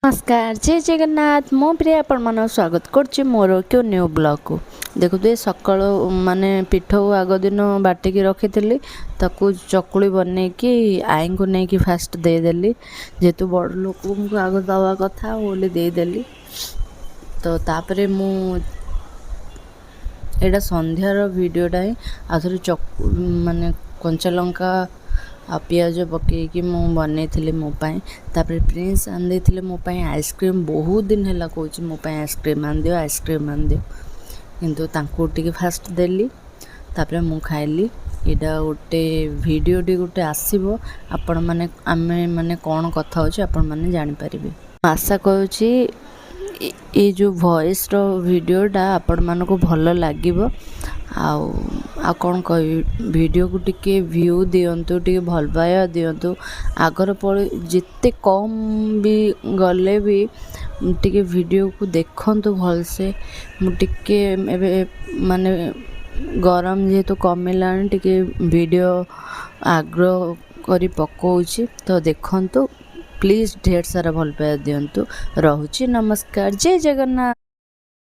नमस्कार जय जगन्नाथ मो प्रिय आपण मन स्वागत करछि मोर क्यों न्यू ब्लॉग को देखो तो सकाल माने पिठो आग दिन बाटिकी रखी ताकू चकुली बन कि आई को नहीं कि फास्ट देदेली जेहेतु बड़ लोक को आग दवा कथा बोली देदेली तो तापरे मु एटा संध्यार वीडियोटा ही आथरे माने कंचा लंका आ पियाज पकईकि बनई मोपाई तापर प्रिंस आनी मोपाई आइसक्रीम बहुत दिन है कौच मोपाई आइसक्रीम आन दियो किंतु तांको टिके फास्ट देली तापर मु खाइली एटा गोटे वीडियो टी गोटे आसीबो आपण माने आमे माने कौन कथा होची आपण माने जानि परिबे। आशा करूची ये जो वॉइस रो वीडियोटा आपण मानको भल लागिबो आ कौन कह वीडियो को टिके व्यू दियंतु टिके भल पाया दियंतु आगर पड़े जिते कम भी गले भी टिके वीडियो को देखंतु भल से मुटिके माने गरम जेहेतु कमिला टिके वीडियो आग्रह करी पकोउची तो देखंतु प्लीज ढेर सारा भल पाया दियंतु। रहुची नमस्कार जय जगन्नाथ।